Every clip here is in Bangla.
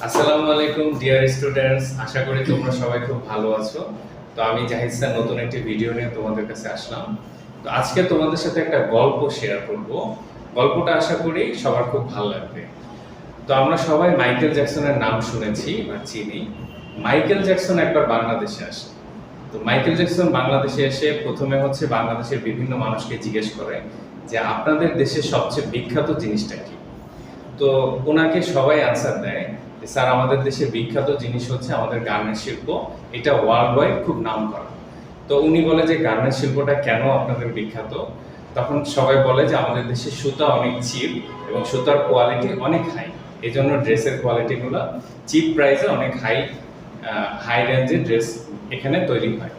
আসসালামু আলাইকুম ডিয়ার স্টুডেন্টস, আশা করি তোমরা সবাই খুব ভালো আছো। তো আমি জাহিদ স্যার নতুন একটি ভিডিও নিয়ে তোমাদের কাছে আসলাম। তো আজকে তোমাদের সাথে একটা গল্প শেয়ার করব। গল্পটা আশা করি সবার খুব ভালো লাগবে। তো আমরা সবাই মাইকেল জ্যাকসনের নাম শুনেছি বা চিনি। মাইকেল জ্যাকসন একবার বাংলাদেশে আসে। তো মাইকেল জ্যাকসন বাংলাদেশে এসে প্রথমে বাংলাদেশের বিভিন্ন মানুষকে জিজ্ঞেস করে যে আপনাদের দেশের সবচেয়ে বিখ্যাত জিনিসটা কি। তো ওনাকে সবাই আনসার দেয় যে স্যার আমাদের দেশের বিখ্যাত জিনিস হচ্ছে আমাদের গার্মেন্টস শিল্প, এটা ওয়ার্ল্ড ওয়াইড খুব নাম করা। তো উনি বলে যে গার্মেন্টস শিল্পটা কেন আপনাদের বিখ্যাত? তখন সবাই বলে যে আমাদের দেশের সুতা অনেক চিপ এবং সুতার কোয়ালিটি অনেক হাই, এই জন্য ড্রেসের কোয়ালিটিগুলো চিপ প্রাইসে অনেক হাই হাই রেঞ্জের ড্রেস এখানে তৈরি হয়।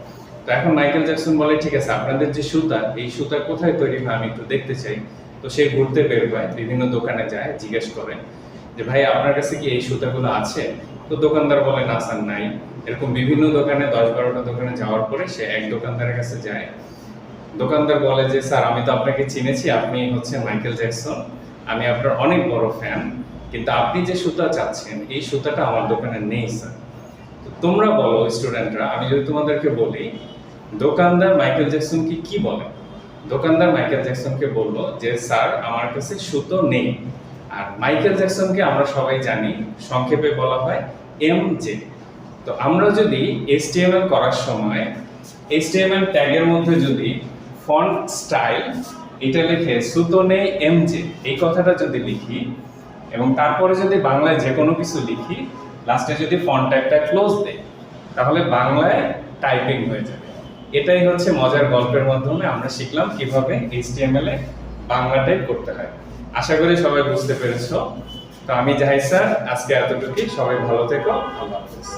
তো এখন মাইকেল জ্যাকসন বলে ঠিক আছে, আপনাদের যে সুতা, এই সুতা কোথায় তৈরি হয় আমি একটু দেখতে চাই। তো সে ঘুরতে বের হয়, বিভিন্ন দোকানে যায়, জিজ্ঞেস করে যে ভাই আপনার কাছে কি এই সুতাগুলো আছে? তো দোকানদার বলে না স্যার নাই। এরকম বিভিন্ন দোকানে 10-12টা দোকানে যাওয়ার পরে সে এক দোকানদারের কাছে যায়। দোকানদার বলে যে স্যার আমি তো আপনাকে চিনেছি, আপনি হচ্ছেন মাইকেল জ্যাকসন, আমি আপনার অনেক বড় ফ্যান, কিন্তু আপনি যে সুতা চাচ্ছেন এই সুতাটা আমার দোকানে নেই স্যার। তো তোমরা বলো স্টুডেন্টরা, আমি যদি তোমাদেরকে বলি দোকানদার মাইকেল জ্যাকসনকে কি বলে? দোকানদার মাইকেল জ্যাকসনকে বললো যে স্যার আমার কাছে সুতো নেই। আর মাইকেল জ্যাকসনকে আমরা সবাই জানি সংক্ষেপে বলা হয় এমজে। তো আমরা যদি এইচটিএমএল করার সময় এইচটিএমএল ট্যাগের মধ্যে যদি ফন্ট স্টাইল এটা লিখে সুতো নেই এমজে এই কথাটা যদি লিখি এবং তারপরে যদি বাংলায় যে কোনো কিছু লিখি, লাস্টে যদি ফন্ট ট্যাগটা ক্লোজ দেই, তাহলে বাংলায় টাইপিং হয়ে যাবে। এটাই হচ্ছে মজার গল্পের মাধ্যমে আমরা শিখলাম কিভাবে এইচটিএমএল এ বাংলা টাইপ করতে হয়। আশা করি সবাই বুঝতে পেরেছো। তো আমি জাহিদ স্যার, আজকে এতটুকুই। সবাই ভালো থেকো, আল্লাহ হাফেজ।